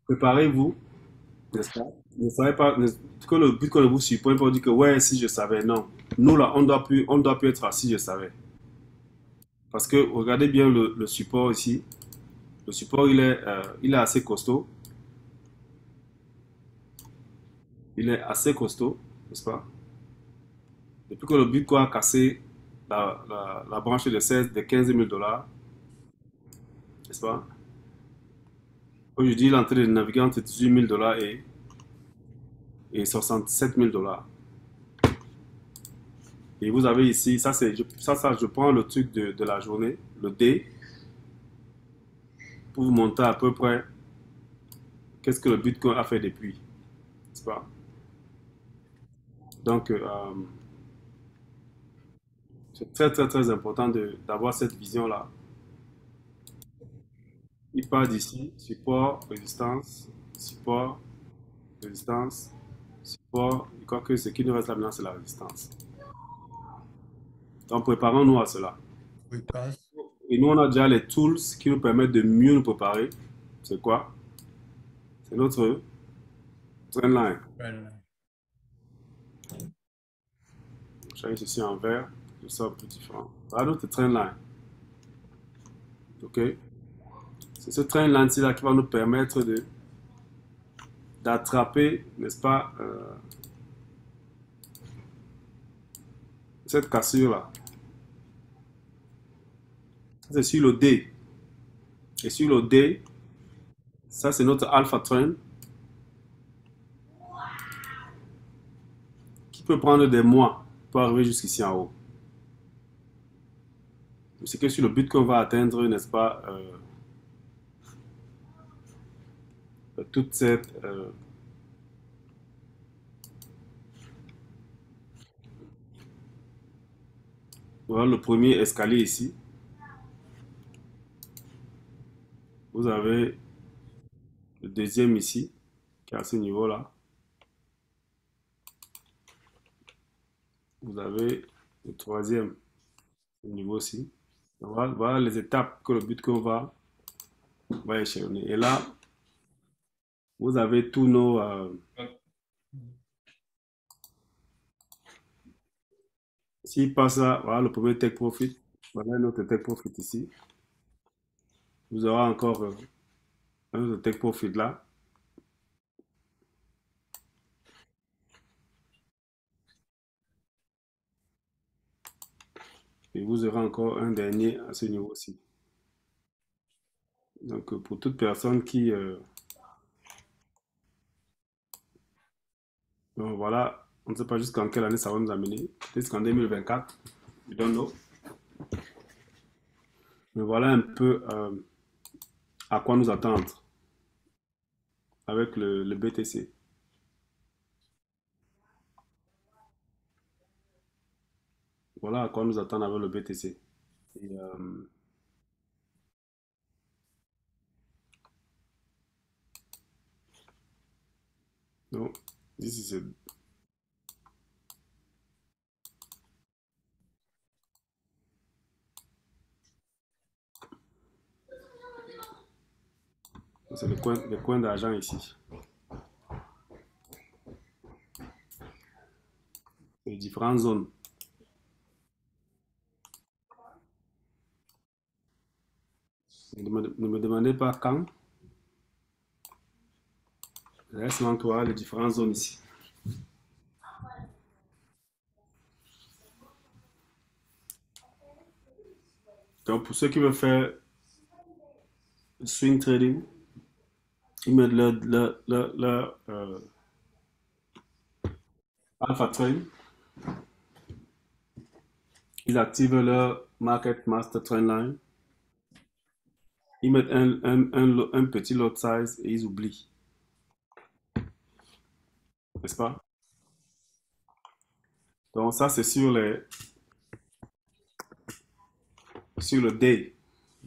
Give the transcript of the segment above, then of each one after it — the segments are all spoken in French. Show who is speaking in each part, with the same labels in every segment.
Speaker 1: préparez-vous, n'est-ce pas? Ne savez pas que le but qu'on ne vous surprenne pas dire que ouais, si je savais, non. Nous là, on doit plus être assis, je savais. Parce que regardez bien le support ici. Le support, il est assez costaud. Il est assez costaud, n'est-ce pas? Depuis que le Bitcoin a cassé la branche de 15 000 dollars, n'est-ce pas? Aujourd'hui, il est en train de naviguer entre 18 000 dollars et 67 000 dollars. Et vous avez ici, je prends le truc de la journée, le D, pour vous montrer à peu près qu'est-ce que le Bitcoin a fait depuis, n'est-ce pas? Donc, c'est très, très, très important d'avoir cette vision-là. Il part d'ici, support, résistance, support. Je crois que ce qui nous reste là maintenant, c'est la résistance. Donc, préparons-nous à cela.
Speaker 2: Oui, passe.
Speaker 1: Et nous, on a déjà les tools qui nous permettent de mieux nous préparer. C'est quoi? C'est notre trendline.
Speaker 2: Voilà.
Speaker 1: J'ai ceci en vert, je sors un peu différent. Voilà notre trendline. OK? C'est ce trendline-ci là qui va nous permettre d'attraper, n'est-ce pas, cette cassure-là. C'est sur le D. Et sur le D, ça c'est notre alpha trend qui peut prendre des mois pour arriver jusqu'ici en haut. C'est que sur le but qu'on va atteindre, n'est-ce pas, toute cette... voilà le premier escalier ici. Vous avez le deuxième ici, qui est à ce niveau-là. Vous avez le troisième niveau-ci. Voilà, voilà les étapes que le Bitcoin va échelonner. Et là, vous avez tous nos... s'il passe là, voilà le premier take profit. Voilà notre take profit ici. Vous aurez encore un autre take profit là. Et vous aurez encore un dernier à ce niveau-ci. Donc, pour toute personne qui... donc voilà, on ne sait pas jusqu'en quelle année ça va nous amener. Peut-être jusqu'en 2024. We don't know. Mais voilà un peu à quoi nous attendre avec le BTC. Voilà à quoi nous attendre avec le BTC. Et, donc, ici, c'est le coin d'argent ici. Les différentes zones. Ne me demandez pas quand. Laisse-moi toi les différentes zones ici. Donc, pour ceux qui veulent faire swing trading, ils mettent leur alpha trade. Ils activent leur market master trendline. Ils mettent un petit lot size et ils oublient. N'est-ce pas? Donc, ça, c'est sur le day.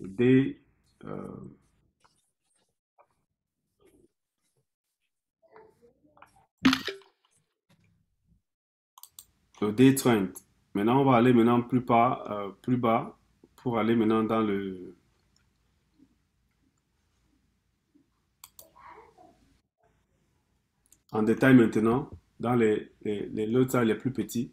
Speaker 1: Le day, euh, le day trend. Maintenant, on va aller maintenant plus bas pour aller maintenant dans en détail maintenant, dans les lots les plus petits.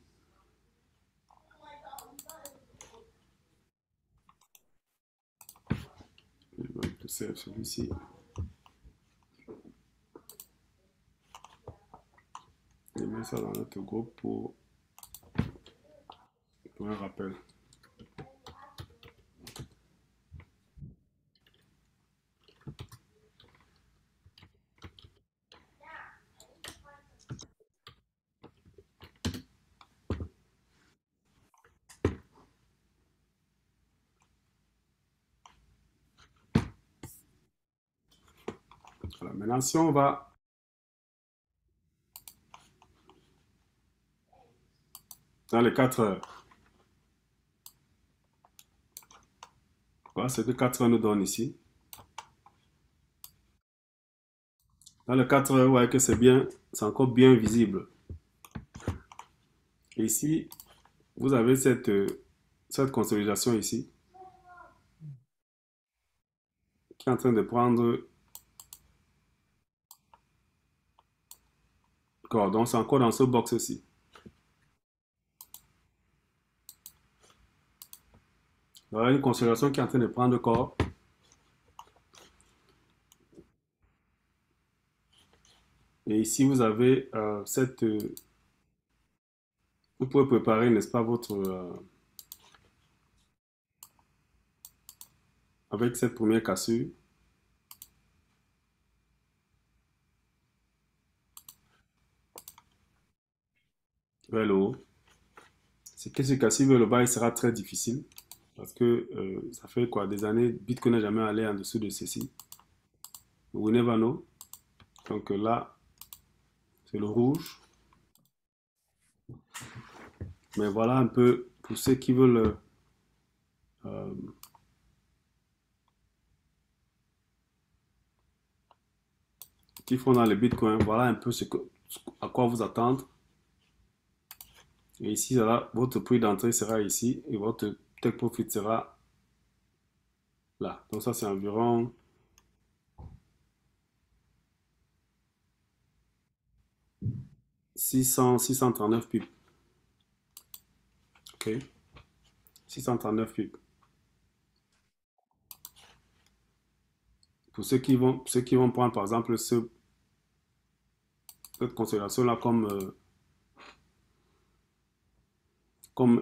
Speaker 1: Je vais pousser celui-ci. Je mets ça dans notre groupe pour un rappel. Voilà. Maintenant, si on va dans les 4 heures, voilà ce que 4 heures nous donne ici. Dans les 4 heures, vous voyez que c'est bien, c'est encore bien visible. Et ici, vous avez cette consolidation ici qui est en train de prendre corps. Donc, c'est encore dans ce box-ci. Voilà une consolidation qui est en train de prendre corps. Et ici, vous avez vous pouvez préparer, n'est-ce pas, avec cette première cassure vers le haut. C'est que ce cassure vers le bas, il sera très difficile parce que ça fait quoi, des années, Bitcoin n'a jamais allé en dessous de ceci. We never know. Donc là, c'est le rouge. Mais voilà un peu pour ceux qui veulent, euh, qui font dans le Bitcoin, voilà un peu à quoi vous attendre. Et ici, là, votre prix d'entrée sera ici et votre take profit sera là. Donc ça, c'est environ 639 pips. OK? 639 pips. Pour ceux qui vont prendre, par exemple, cette consolidation-là comme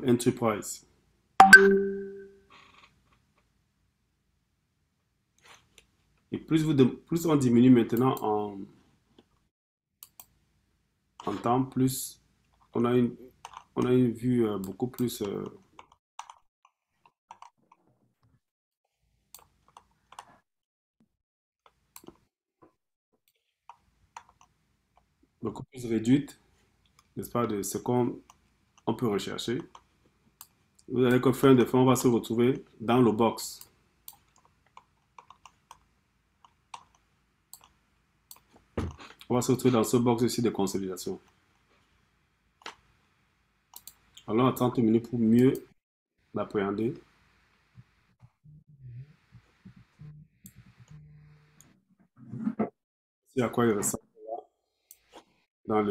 Speaker 1: entry price. Et plus on diminue maintenant en temps, plus on a une, on a une vue beaucoup beaucoup plus réduite, n'est-ce pas, de ce qu'on on peut rechercher. Vous allez que fin de fin, on va se retrouver dans le box. On va se retrouver dans ce box aussi de consolidation. Alors, à 30 minutes pour mieux l'appréhender. C'est à quoi il ressemble dans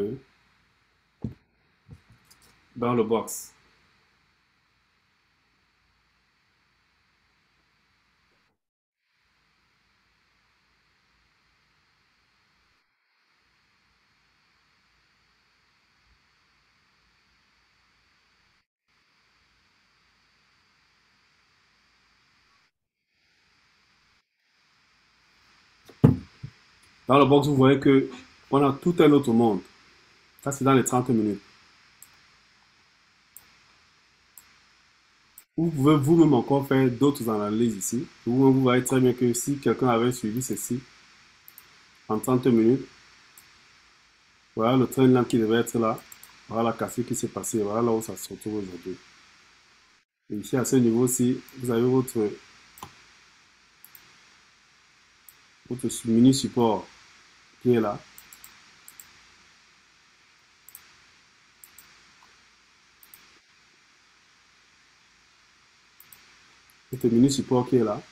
Speaker 1: dans le box. Dans le box, vous voyez que on a tout un autre monde. Ça, c'est dans les 30 minutes. Vous pouvez vous-même encore faire d'autres analyses ici. Vous voyez très bien que si quelqu'un avait suivi ceci en 30 minutes, voilà le train là qui devait être là. Voilà la cassure qui s'est passée. Voilà là où ça se retrouve aujourd'hui. Et ici, à ce niveau-ci, vous avez votre mini support qui est là. Votre mini support qui est là.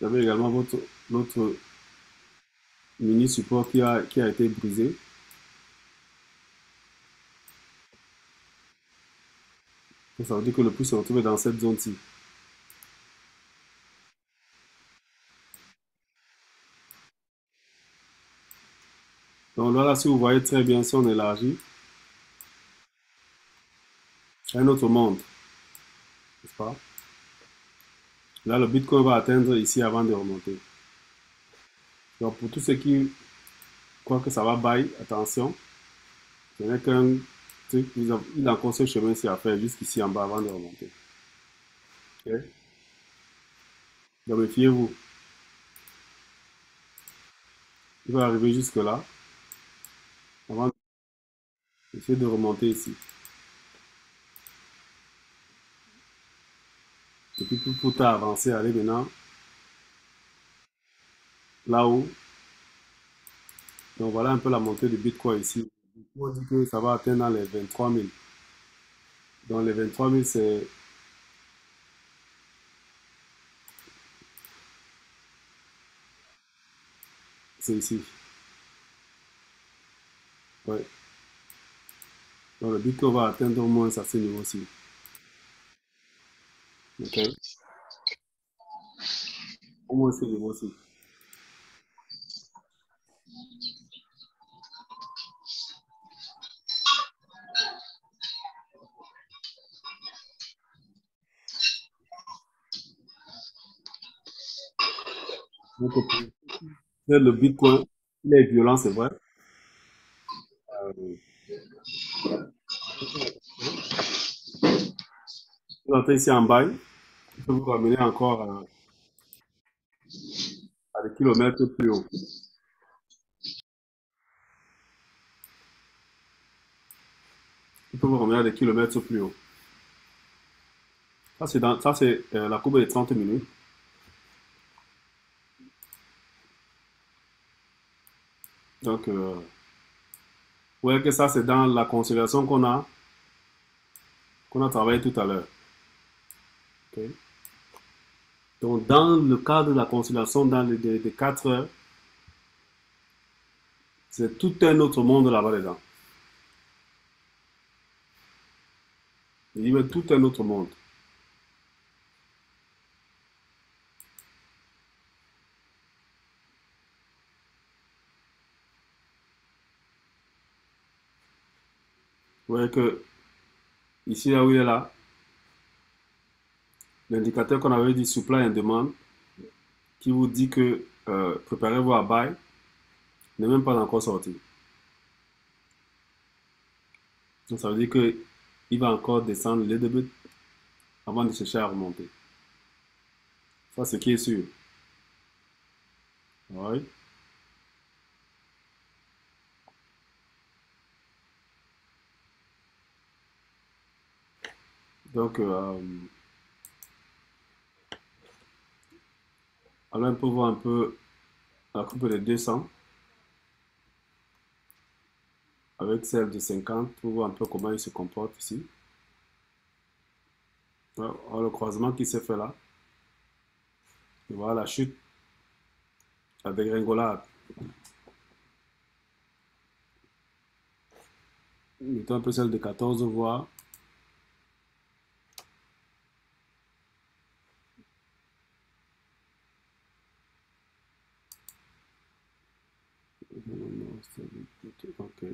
Speaker 1: Vous avez également votre mini support qui a été brisé. Donc, ça veut dire que le prix se retrouve dans cette zone-ci. Donc là, si vous voyez très bien, si on élargit, c'est un autre monde, n'est-ce pas? Là, le Bitcoin va atteindre ici avant de remonter. Donc pour tous ceux qui croient que ça va buy, attention, ce n'est qu'un truc, il a encore ce chemin-ci à faire jusqu'ici en bas avant de remonter. Ok. Donc méfiez-vous, il va arriver jusque là avant d'essayer de remonter ici. Et puis pour tard avancer, aller maintenant là-haut. Donc voilà un peu la montée du Bitcoin ici. On dit que ça va atteindre dans les 23 000. Donc les 23 000, c'est ici. Ouais. Donc le Bitcoin va atteindre au moins à ce niveau-ci. Ok. Au moins ce niveau-ci. Donc le Bitcoin, il est violent, c'est vrai. Vous entrez ici en bas, il peut vous ramener encore à des kilomètres plus haut. Il peut vous ramener à des kilomètres plus haut. Ça, c'est la courbe des 30 minutes. Donc, vous voyez que ça, c'est dans la constellation qu'on a travaillé tout à l'heure. Ok. Donc, dans le cadre de la constellation, dans les 4 heures, c'est tout un autre monde là-bas dedans. Il y a tout un autre monde. Vous voyez que ici, là où il est là, l'indicateur qu'on avait dit supply and demand, qui vous dit que préparez-vous à buy, n'est même pas encore sorti. Donc ça veut dire qu'il va encore descendre les début avant de chercher à remonter. Ça, c'est ce qui est sûr. Ouais. Donc, alors on peut voir un peu la coupe de 200 avec celle de 50 pour voir un peu comment il se comporte ici. Alors, le croisement qui s'est fait là. Et voilà la chute, la dégringolade. Mettons un peu celle de 14 voire. Ok.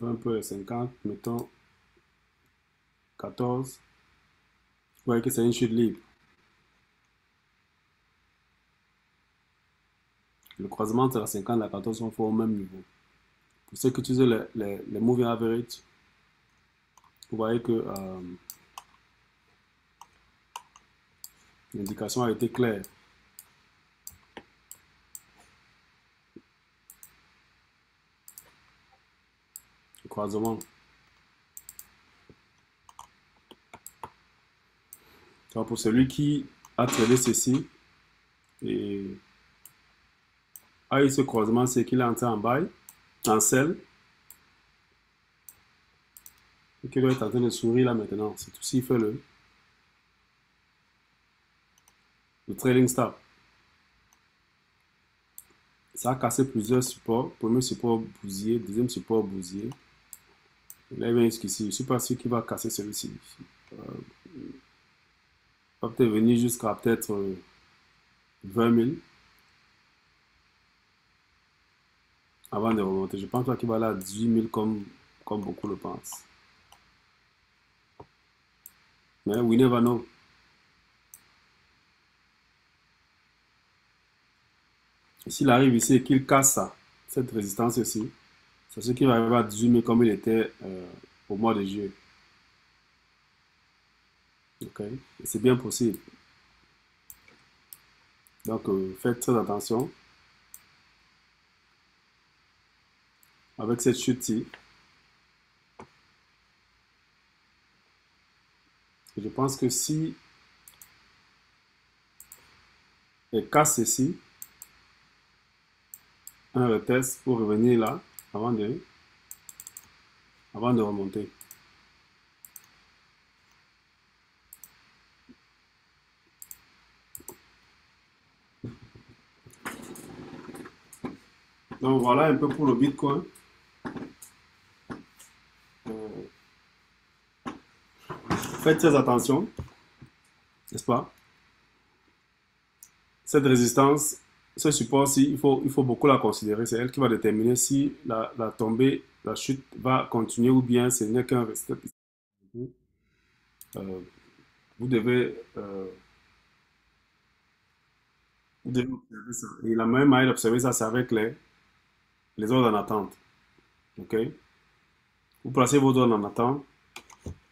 Speaker 1: Un peu les 50, mettons 14. Vous voyez que c'est une chute libre. Le croisement entre la 50 et la 14 sont au même niveau. Pour ceux qui utilisent les moving average, vous voyez que l'indication a été claire. Le croisement. Donc pour celui qui a tradé ceci et a eu ce croisement, c'est qu'il est entré en buy, en sell. Et qui doit être en train de sourire là maintenant. C'est tout s'il fait le trailing stop. Ça a cassé plusieurs supports. Premier support bousillé, deuxième support bousillé. Là, il vient jusqu'ici. Je ne suis pas sûr qu'il va casser celui-ci. Il va peut-être venir jusqu'à peut-être 20 000 avant de remonter. Je pense pas qu'il va aller à 18 000 comme beaucoup le pensent. Mais we never know. S'il arrive ici et qu'il casse ça, cette résistance ici, c'est ce qui va arriver à 18 000 comme il était au mois de juillet. Ok? C'est bien possible. Donc, faites très attention avec cette chute-ci. Je pense que si elle casse ici, un retest pour revenir là avant de remonter. Donc voilà un peu pour le Bitcoin. Faites très attention, n'est-ce pas? Cette résistance, ce support-ci, il faut beaucoup la considérer. C'est elle qui va déterminer si la tombée, la chute va continuer ou bien ce n'est qu'un reste. Euh, vous devez, euh, vous devez observer ça. Et la meilleure manière d'observer ça, c'est avec les ordres en attente. OK? Vous placez vos ordres en attente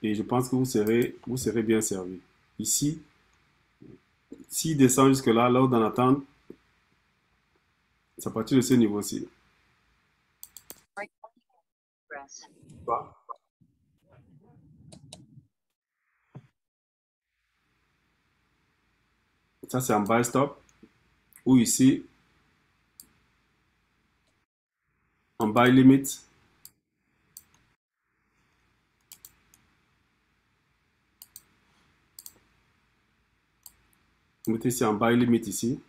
Speaker 1: et je pense que vous serez bien servi. Ici, s'il descend jusque-là, l'ordre en attente, c'est à partir de ce niveau-ci. Ça, c'est un buy stop. Ou ici, un buy limit. Vous mettez ici un buy limit ici.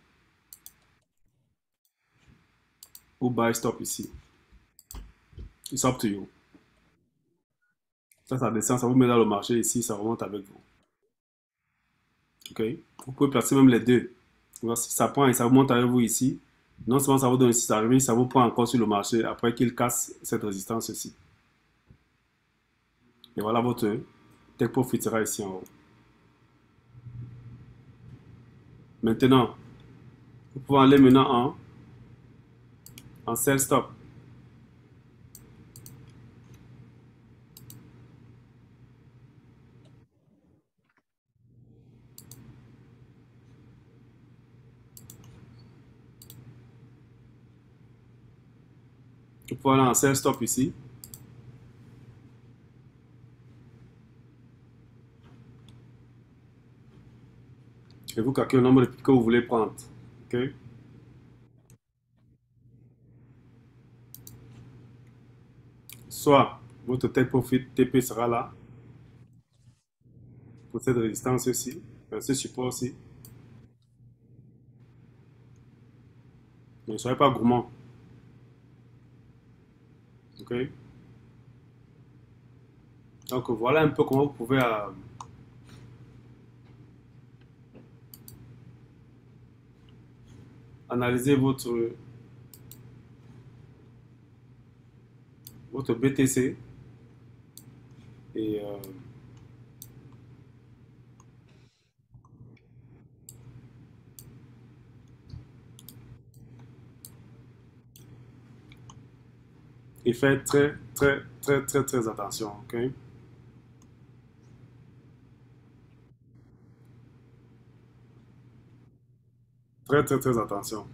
Speaker 1: Ou buy stop ici. It's up to you. Ça descend, ça vous met dans le marché ici, ça remonte avec vous. OK? Vous pouvez placer même les deux. Si ça prend et ça remonte avec vous ici, non seulement ça vous donne ici, ça arrive, ça vous prend encore sur le marché après qu'il casse cette résistance ici. Et voilà votre take profit sera ici en haut. Maintenant, vous pouvez aller maintenant en sell stop. Vous pouvez aller en sell stop ici. Et vous calculez le nombre de pips que vous voulez prendre. OK? Soit votre take profit TP sera là pour cette résistance ici, ce support aussi. Ne soyez pas gourmand. OK? Donc voilà un peu comment vous pouvez analyser votre BTC et, et faire très, très, très, très, très attention. OK? Très, très, très attention.